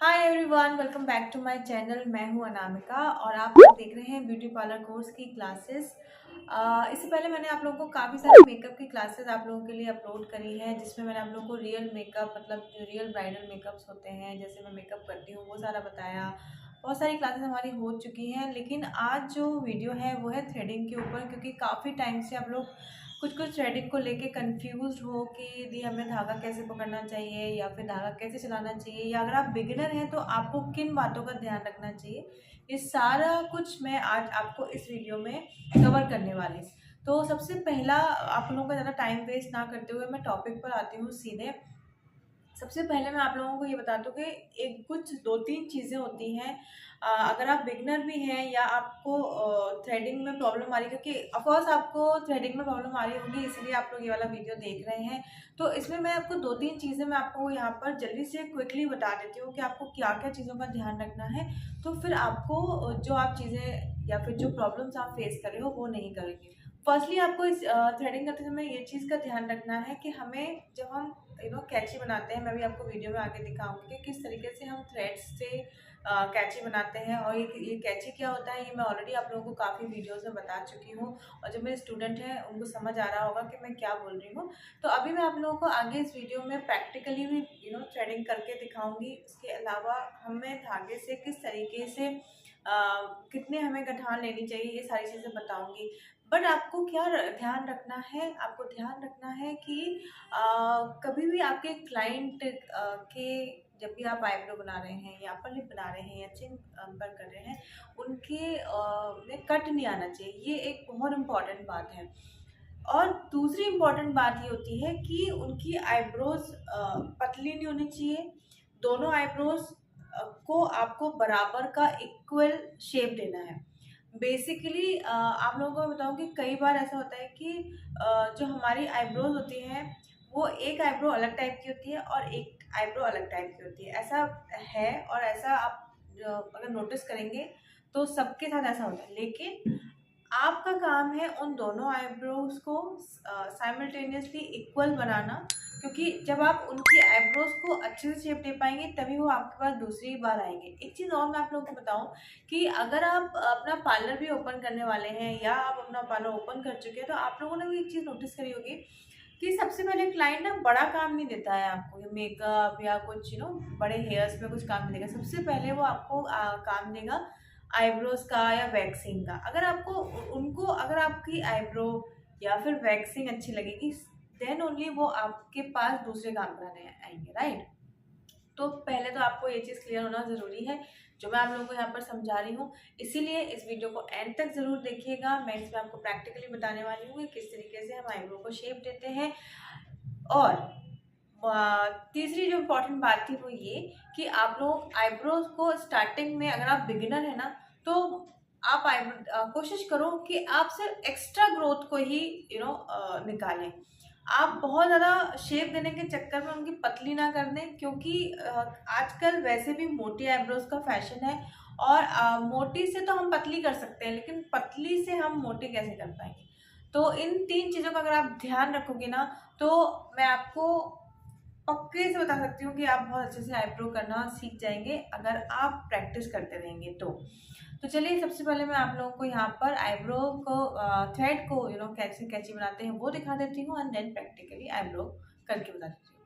Hi everyone, welcome back to my channel. मैं हूं अनामिका और आप लोग देख रहे हैं ब्यूटी पार्लर कोर्स की क्लासेस। इससे पहले मैंने आप लोगों को काफ़ी सारी मेकअप की क्लासेस आप लोगों के लिए अपलोड करी हैं, जिसमें मैंने आप लोगों को रियल मेकअप मतलब जो रियल ब्राइडल मेकअप्स होते हैं, जैसे मैं मेकअप करती हूँ वो सारा बताया। बहुत सारी क्लासेस हमारी हो चुकी हैं, लेकिन आज जो वीडियो है वो है थ्रेडिंग के ऊपर, क्योंकि काफ़ी टाइम से आप लोग कुछ कुछ थ्रेडिंग को लेके कंफ्यूज हो कि दी हमें धागा कैसे पकड़ना चाहिए या फिर धागा कैसे चलाना चाहिए, या अगर आप बिगिनर हैं तो आपको किन बातों का ध्यान रखना चाहिए। ये सारा कुछ मैं आज आपको इस वीडियो में कवर करने वाली हूँ। तो सबसे पहला, आप लोगों का ज़्यादा टाइम वेस्ट ना करते हुए मैं टॉपिक पर आती हूँ सीधे। सबसे पहले मैं आप लोगों को ये बता दूं कि एक कुछ दो तीन चीज़ें होती हैं। अगर आप बिगनर भी हैं या आपको थ्रेडिंग में प्रॉब्लम आ रही है, क्योंकि ऑफकोर्स आपको थ्रेडिंग में प्रॉब्लम आ रही होगी, इसलिए आप लोग ये वाला वीडियो देख रहे हैं। तो इसमें मैं आपको दो तीन चीज़ें मैं आपको यहाँ पर जल्दी से क्विकली बता देती हूँ कि आपको क्या क्या चीज़ों का ध्यान रखना है। तो फिर आपको जो आप चीज़ें या फिर जो प्रॉब्लम्स आप फेस कर रहे हो वो नहीं करेंगे। फर्स्टली आपको इस थ्रेडिंग करते समय ये चीज़ का ध्यान रखना है कि हमें जब हम कैची बनाते हैं, मैं भी आपको वीडियो में आगे दिखाऊंगी कि किस तरीके से हम थ्रेड्स से कैची बनाते हैं। और ये कैची क्या होता है, ये मैं ऑलरेडी आप लोगों को काफ़ी वीडियोस में बता चुकी हूँ, और जो मेरे स्टूडेंट हैं उनको समझ आ रहा होगा कि मैं क्या बोल रही हूँ। तो अभी मैं आप लोगों को आगे इस वीडियो में प्रैक्टिकली भी थ्रेडिंग करके दिखाऊंगी। इसके अलावा हमें धागे से किस तरीके से कितने हमें गठान लेनी चाहिए, ये सारी चीज़ें बताऊंगी। बट आपको क्या ध्यान रखना है, आपको ध्यान रखना है कि कभी भी आपके क्लाइंट के जब भी आप आईब्रो बना रहे हैं या अपर लिप बना रहे हैं या चिन पर कर रहे हैं, उनके में कट नहीं आना चाहिए। ये एक बहुत इम्पॉर्टेंट बात है। और दूसरी इम्पॉर्टेंट बात ये होती है कि उनकी आईब्रोज पतली नहीं होनी चाहिए। दोनों आईब्रोज को आपको बराबर का इक्वल शेप देना है। बेसिकली आप लोगों को मैं बताऊँ कि कई बार ऐसा होता है कि जो हमारी आईब्रोज होती हैं वो एक आईब्रो अलग टाइप की होती है और एक आईब्रो अलग टाइप की होती है। ऐसा है, और ऐसा आप अगर नोटिस करेंगे तो सबके साथ ऐसा होता है। लेकिन आपका काम है उन दोनों आईब्रोज को साइमल्टेनियसली इक्वल बनाना, क्योंकि जब आप उनकी आईब्रोज को अच्छे से शेप दे पाएंगे तभी वो आपके पास दूसरी बार आएंगे। एक चीज़ और मैं आप लोगों को बताऊं कि अगर आप अपना पार्लर भी ओपन करने वाले हैं या आप अपना पार्लर ओपन कर चुके हैं, तो आप लोगों ने भी एक चीज़ नोटिस करी होगी कि सबसे पहले क्लाइंट ना बड़ा काम नहीं देता है आपको, ये मेकअप या कुछ बड़े हेयर्स में कुछ काम नहीं देगा। सबसे पहले वो आपको काम देगा आईब्रोज का या वैक्सिंग का। अगर आपको उनको अगर आपकी आईब्रो या फिर वैक्सिंग अच्छी लगेगी, देन ओनली वो आपके पास दूसरे काम कराने आएंगे, राइट। तो पहले तो आपको ये चीज़ क्लियर होना ज़रूरी है, जो मैं आप लोगों को यहाँ पर समझा रही हूँ। इसीलिए इस वीडियो को एंड तक ज़रूर देखिएगा। मैं इसमें आपको प्रैक्टिकली बताने वाली हूँ कि किस तरीके से हम आईब्रो को शेप देते हैं। और तीसरी जो इम्पोर्टेंट बात थी वो ये कि आप लोग आईब्रोज को स्टार्टिंग में, अगर आप बिगिनर है ना, तो आप कोशिश करो कि आप सिर्फ एक्स्ट्रा ग्रोथ को ही निकालें। आप बहुत ज़्यादा शेप देने के चक्कर में उनकी पतली ना कर दें, क्योंकि आजकल वैसे भी मोटी आईब्रोज का फैशन है। और मोटी से तो हम पतली कर सकते हैं, लेकिन पतली से हम मोटी कैसे कर पाएंगे। तो इन तीन चीज़ों का अगर आप ध्यान रखोगे ना, तो मैं आपको पक्के से बता सकती हूँ कि आप बहुत अच्छे से आईब्रो करना सीख जाएंगे अगर आप प्रैक्टिस करते रहेंगे तो चलिए, सबसे पहले मैं आप लोगों को यहाँ पर आईब्रो को थ्रेड को कैसे कैची बनाते हैं वो दिखा देती हूँ, एंड देन प्रैक्टिकली आईब्रो करके बता देती हूँ।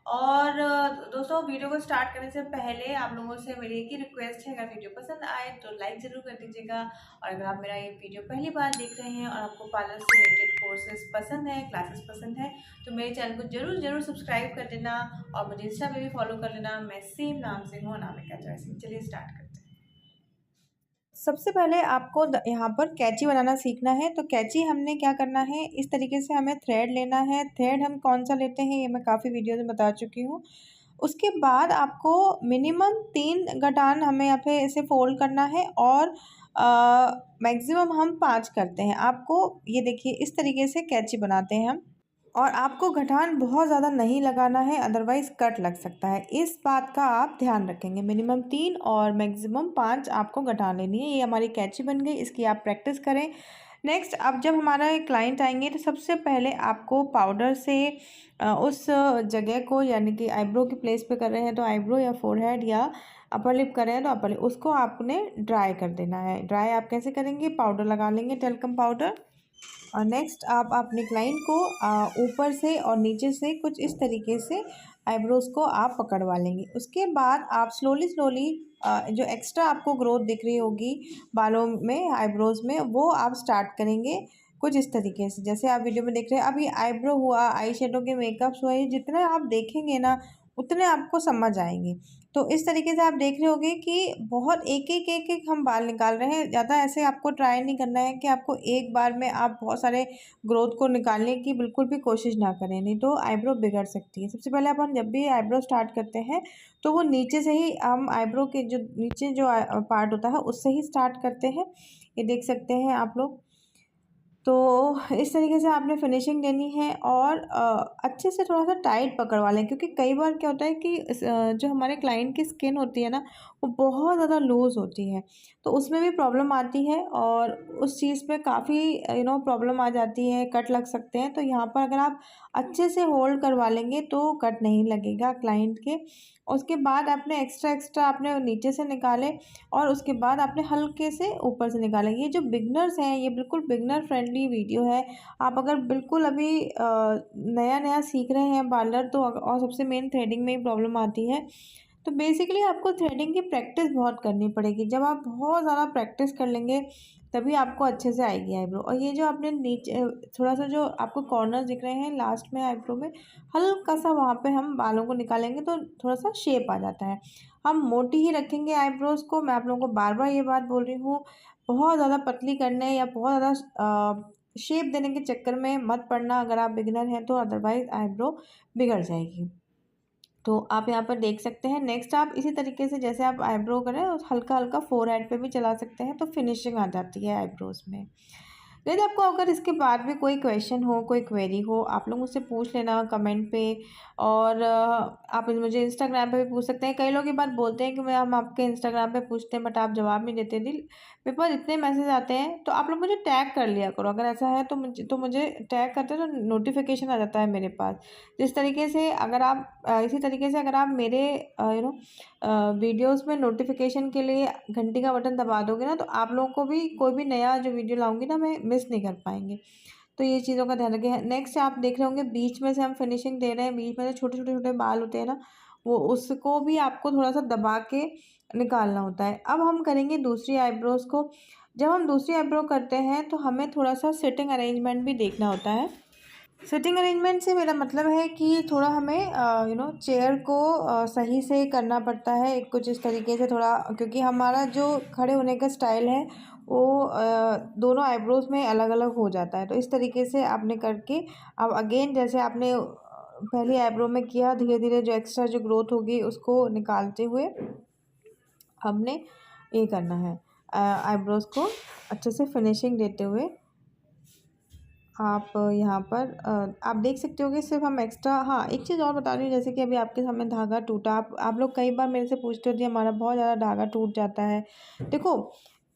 और दोस्तों, वीडियो को स्टार्ट करने से पहले आप लोगों से मेरी एक ही रिक्वेस्ट है, अगर वीडियो पसंद आए तो लाइक ज़रूर कर दीजिएगा। और अगर आप मेरा ये वीडियो पहली बार देख रहे हैं और आपको पार्लर से रिलेटेड कोर्सेज पसंद है, क्लासेस पसंद है, तो मेरे चैनल को जरूर जरूर सब्सक्राइब कर देना और मुझे इंस्टा पे भी फॉलो कर लेना। मैं सेम नाम से हूँ, अनामिका जॉयसिंह। चलिए स्टार्ट करते हैं। सबसे पहले आपको यहाँ पर कैंची बनाना सीखना है। तो कैंची हमने क्या करना है, इस तरीके से हमें थ्रेड लेना है। थ्रेड हम कौन सा लेते हैं ये मैं काफ़ी वीडियो में बता चुकी हूँ। उसके बाद आपको मिनिमम 3 गठान हमें यहाँ पे ऐसे फोल्ड करना है, और मैक्सिमम हम 5 करते हैं। आपको ये देखिए इस तरीके से कैंची बनाते हैं हम, और आपको गठान बहुत ज़्यादा नहीं लगाना है, अदरवाइज़ कट लग सकता है। इस बात का आप ध्यान रखेंगे। मिनिमम 3 और मैक्सिमम 5 आपको गठान लेनी है। ये हमारी कैंची बन गई, इसकी आप प्रैक्टिस करें। नेक्स्ट अब जब हमारा क्लाइंट आएंगे तो सबसे पहले आपको पाउडर से उस जगह को, यानी कि आईब्रो की प्लेस पे कर रहे हैं तो आईब्रो, या फोरहेड या अपर लिप कर रहे हैं तो अपर लिप, उसको आपने ड्राई कर देना है। ड्राई आप कैसे करेंगे, पाउडर लगा लेंगे, टेल्कम पाउडर। और नेक्स्ट आप अपने क्लाइंट को ऊपर से और नीचे से कुछ इस तरीके से आईब्रोज को आप पकड़वा लेंगे। उसके बाद आप स्लोली स्लोली जो एक्स्ट्रा आपको ग्रोथ दिख रही होगी बालों में, आईब्रोज में, वो आप स्टार्ट करेंगे कुछ इस तरीके से, जैसे आप वीडियो में देख रहे हैं। अब ये आईब्रो हुआ, आई शेडो के मेकअप्स हुआ, ये जितने आप देखेंगे ना उतने आपको समझ आएंगे। तो इस तरीके से आप देख रहे होंगे कि बहुत एक एक हम बाल निकाल रहे हैं। ज़्यादा ऐसे आपको ट्राई नहीं करना है कि आपको एक बार में आप बहुत सारे ग्रोथ को निकालने की बिल्कुल भी कोशिश ना करें, नहीं तो आईब्रो बिगड़ सकती है। सबसे पहले अपन जब भी आईब्रो स्टार्ट करते हैं तो वो नीचे से ही, हम आईब्रो के जो नीचे जो पार्ट होता है उससे ही स्टार्ट करते हैं। ये देख सकते हैं आप लोग। तो इस तरीके से आपने फिनिशिंग देनी है और अच्छे से थोड़ा सा टाइट पकड़वा लें, क्योंकि कई बार क्या होता है कि जो हमारे क्लाइंट की स्किन होती है ना वो बहुत ज़्यादा लूज़ होती है, तो उसमें भी प्रॉब्लम आती है और उस चीज़ पे काफ़ी प्रॉब्लम आ जाती है, कट लग सकते हैं। तो यहाँ पर अगर आप अच्छे से होल्ड करवा लेंगे तो कट नहीं लगेगा क्लाइंट के। उसके बाद आपने एक्स्ट्रा आपने नीचे से निकाले और उसके बाद आपने हल्के से ऊपर से निकालें। ये जो बिगनर्स हैं, ये बिल्कुल बिगनर फ्रेंडली वीडियो है। आप अगर बिल्कुल अभी नया नया सीख रहे हैं पार्लर, तो और सबसे मेन थ्रेडिंग में ही प्रॉब्लम आती है। तो बेसिकली आपको थ्रेडिंग की प्रैक्टिस बहुत करनी पड़ेगी। जब आप बहुत ज़्यादा प्रैक्टिस कर लेंगे तभी आपको अच्छे से आएगी आईब्रो। और ये जो आपने नीचे थोड़ा सा जो आपको कॉर्नर दिख रहे हैं लास्ट में आईब्रो में, हल्का सा वहाँ पे हम बालों को निकालेंगे तो थोड़ा सा शेप आ जाता है। हम मोटी ही रखेंगे आईब्रोज़ को। मैं आप लोगों को बार बार ये बात बोल रही हूँ, बहुत ज़्यादा पतली करने या बहुत ज़्यादा शेप देने के चक्कर में मत पड़ना अगर आप बिगिनर हैं तो, अदरवाइज़ आईब्रो बिगड़ जाएगी। तो आप यहाँ पर देख सकते हैं। नेक्स्ट आप इसी तरीके से जैसे आप आईब्रो करें हल्का हल्का फोरहेड पे भी चला सकते हैं, तो फिनिशिंग आ जाती है आईब्रोज में। यदि आपको अगर इसके बाद भी कोई क्वेश्चन हो, कोई क्वेरी हो, आप लोग मुझसे पूछ लेना कमेंट पे। और आप मुझे इंस्टाग्राम पे भी पूछ सकते हैं। कई लोग ये बात बोलते हैं कि मैं हम आपके इंस्टाग्राम पे पूछते हैं बट आप जवाब नहीं देते। दिल मेरे पास इतने मैसेज आते हैं, तो आप लोग मुझे टैग कर लिया करो। अगर ऐसा है तो मुझे टैग करते हैं तो नोटिफिकेशन आ जाता है मेरे पास। जिस तरीके से अगर आप इसी तरीके से अगर आप मेरे वीडियोस में नोटिफिकेशन के लिए घंटी का बटन दबा दोगे ना, तो आप लोगों को भी कोई भी नया जो वीडियो लाऊंगी ना मैं मिस नहीं कर पाएंगे। तो ये चीज़ों का ध्यान रखें। नेक्स्ट आप देख रहे होंगे बीच में से हम फिनिशिंग दे रहे हैं, बीच में से छोटे छोटे छोटे बाल होते हैं ना, वो उसको भी आपको थोड़ा सा दबा के निकालना होता है। अब हम करेंगे दूसरी आईब्रोज को। जब हम दूसरी आईब्रो करते हैं तो हमें थोड़ा सा सिटिंग अरेंजमेंट भी देखना होता है। सिटिंग अरेंजमेंट से मेरा मतलब है कि थोड़ा हमें चेयर को सही से करना पड़ता है, कुछ इस तरीके से थोड़ा, क्योंकि हमारा जो खड़े होने का स्टाइल है वो दोनों आईब्रोज में अलग अलग हो जाता है। तो इस तरीके से आपने करके अब अगेन जैसे आपने पहली आईब्रो में किया, धीरे धीरे जो एक्स्ट्रा जो ग्रोथ होगी उसको निकालते हुए हमने ये करना है, आईब्रोज को अच्छे से फिनिशिंग देते हुए। आप यहाँ पर आप देख सकते हो कि सिर्फ हम एक्स्ट्रा, हाँ एक चीज़ और बता रही हूँ, जैसे कि अभी आपके सामने धागा टूटा। आप लोग कई बार मेरे से पूछते होते हैं हमारा बहुत ज़्यादा धागा टूट जाता है। देखो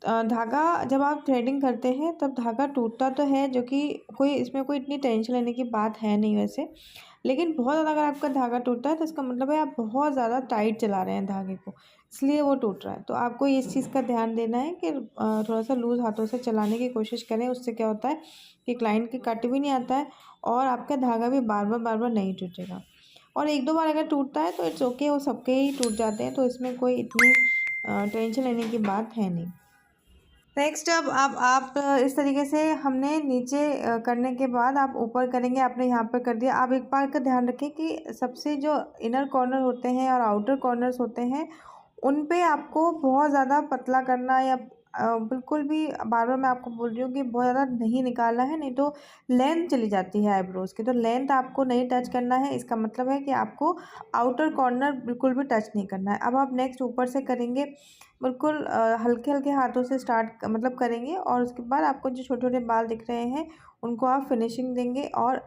धागा जब आप थ्रेडिंग करते हैं तब धागा टूटता तो है, जो कि कोई इसमें कोई इतनी टेंशन लेने की बात है नहीं वैसे। लेकिन बहुत ज़्यादा अगर आपका धागा टूटता है तो इसका मतलब है आप बहुत ज़्यादा टाइट चला रहे हैं धागे को, इसलिए वो टूट रहा है। तो आपको इस चीज़ का ध्यान देना है कि थोड़ा सा लूज़ हाथों से चलाने की कोशिश करें। उससे क्या होता है कि क्लाइंट के कट भी नहीं आता है और आपका धागा भी बार बार नहीं टूटेगा। और एक दो बार अगर टूटता है तो इट्स ओके, वो सबके ही टूट जाते हैं, तो इसमें कोई इतनी टेंशन लेने की बात है नहीं। नेक्स्ट अब आप इस तरीके से हमने नीचे करने के बाद आप ऊपर करेंगे। आपने यहाँ पर कर दिया। आप एक बार का ध्यान रखें कि सबसे जो इनर कॉर्नर होते हैं और आउटर कॉर्नर्स होते हैं उन पे आपको बहुत ज़्यादा पतला करना या बिल्कुल भी, बार बार मैं आपको बोल रही हूँ कि बहुत ज़्यादा नहीं निकालना है, नहीं तो लेंथ चली जाती है आईब्रोज़ की। तो लेंथ आपको नहीं टच करना है, इसका मतलब है कि आपको आउटर कॉर्नर बिल्कुल भी टच नहीं करना है। अब आप नेक्स्ट ऊपर से करेंगे, बिल्कुल हल्के हल्के हाथों से स्टार्ट मतलब करेंगे और उसके बाद आपको जो छोटे छोटे बाल दिख रहे हैं उनको आप फिनिशिंग देंगे और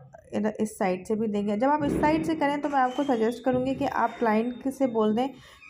इस साइड से भी देंगे। जब आप इस साइड से करें तो मैं आपको सजेस्ट करूँगी कि आप क्लाइंट से बोल दें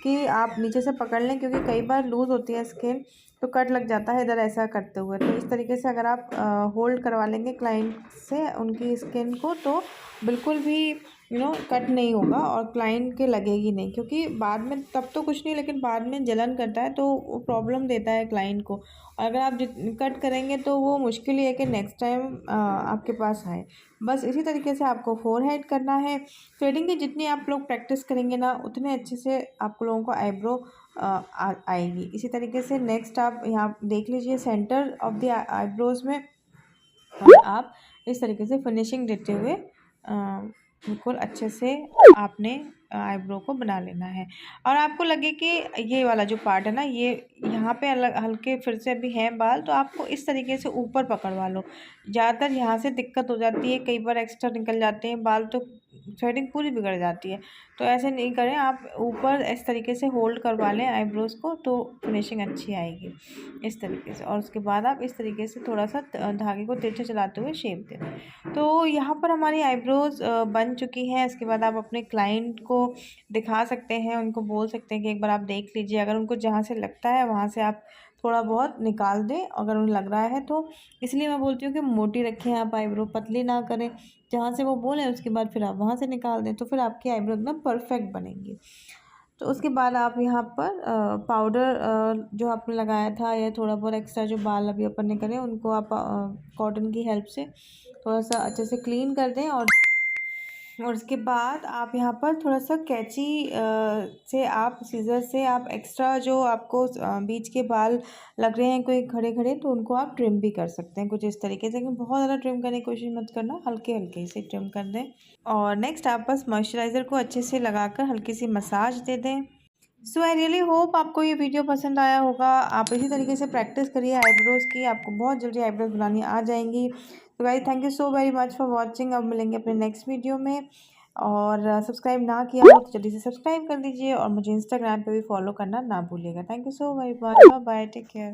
उसकी आप नीचे से पकड़ लें, क्योंकि कई बार लूज़ होती है स्किन तो कट लग जाता है इधर ऐसा करते हुए। तो इस तरीके से अगर आप होल्ड करवा लेंगे क्लाइंट से उनकी स्किन को, तो बिल्कुल भी कट नहीं होगा और क्लाइंट के लगेगी नहीं, क्योंकि बाद में तब तो कुछ नहीं, लेकिन बाद में जलन करता है तो वो प्रॉब्लम देता है क्लाइंट को। और अगर आप कट करेंगे तो वो मुश्किल ही है कि नेक्स्ट टाइम आपके पास आए। बस इसी तरीके से आपको फोरहेड करना है। थ्रेडिंग की जितनी आप लोग प्रैक्टिस करेंगे ना, उतने अच्छे से आप लोगों को आईब्रो आएगी। इसी तरीके से नेक्स्ट आप यहाँ देख लीजिए सेंटर ऑफ द आईब्रोज में, और आप इस तरीके से फिनिशिंग देते हुए बिल्कुल अच्छे से आपने आईब्रो को बना लेना है। और आपको लगे कि ये वाला जो पार्ट है ना, ये यहाँ पे अलग हल्के फिर से अभी हैं बाल, तो आपको इस तरीके से ऊपर पकड़वा लो। ज़्यादातर यहाँ से दिक्कत हो जाती है, कई बार एक्स्ट्रा निकल जाते हैं बाल तो थ्रेडिंग पूरी बिगड़ जाती है। तो ऐसे नहीं करें, आप ऊपर इस तरीके से होल्ड करवा लें आईब्रोज़ को, तो फिनिशिंग अच्छी आएगी इस तरीके से। और उसके बाद आप इस तरीके से थोड़ा सा धागे को तिरछा चलाते हुए शेप दे दें। तो यहाँ पर हमारी आईब्रोज़ बन चुकी हैं। इसके बाद आप अपने क्लाइंट को दिखा सकते हैं, उनको बोल सकते हैं कि एक बार आप देख लीजिए। अगर उनको जहाँ से लगता है वहाँ से आप थोड़ा बहुत निकाल दें अगर उन्हें लग रहा है तो। इसलिए मैं बोलती हूँ कि मोटी रखें आप आईब्रो, पतली ना करें। जहाँ से वो बोलें उसके बाद फिर आप वहाँ से निकाल दें, तो फिर आपकी आईब्रो एकदम परफेक्ट बनेंगी। तो उसके बाद आप यहाँ पर पाउडर जो आपने लगाया था या थोड़ा बहुत एक्स्ट्रा जो बाल अभी अपन ने करे, उनको आप कॉटन की हेल्प से थोड़ा सा अच्छे से क्लीन कर दें। और उसके बाद आप यहाँ पर थोड़ा सा कैंची से आप सीज़र से आप एक्स्ट्रा जो आपको बीच के बाल लग रहे हैं कोई खड़े खड़े, तो उनको आप ट्रिम भी कर सकते हैं कुछ इस तरीके से। लेकिन बहुत ज़्यादा ट्रिम करने की कोशिश मत करना, हल्के हल्के से ट्रिम कर दें। और नेक्स्ट आप बस मॉइस्चराइज़र को अच्छे से लगाकर हल्की सी मसाज दे दें। सो आई रियली होप आपको ये वीडियो पसंद आया होगा। आप इसी तरीके से प्रैक्टिस करिए आईब्रोज़ की, आपको बहुत जल्दी आईब्रोज़ बनानी आ जाएंगी। तो guys thank you so very much for watching. अब मिलेंगे अपने नेक्स्ट वीडियो में। और सब्सक्राइब ना किया हो तो जल्दी से सब्सक्राइब कर दीजिए, और मुझे इंस्टाग्राम पे भी फॉलो करना ना भूलिएगा। Thank you so very much, bye bye, take care.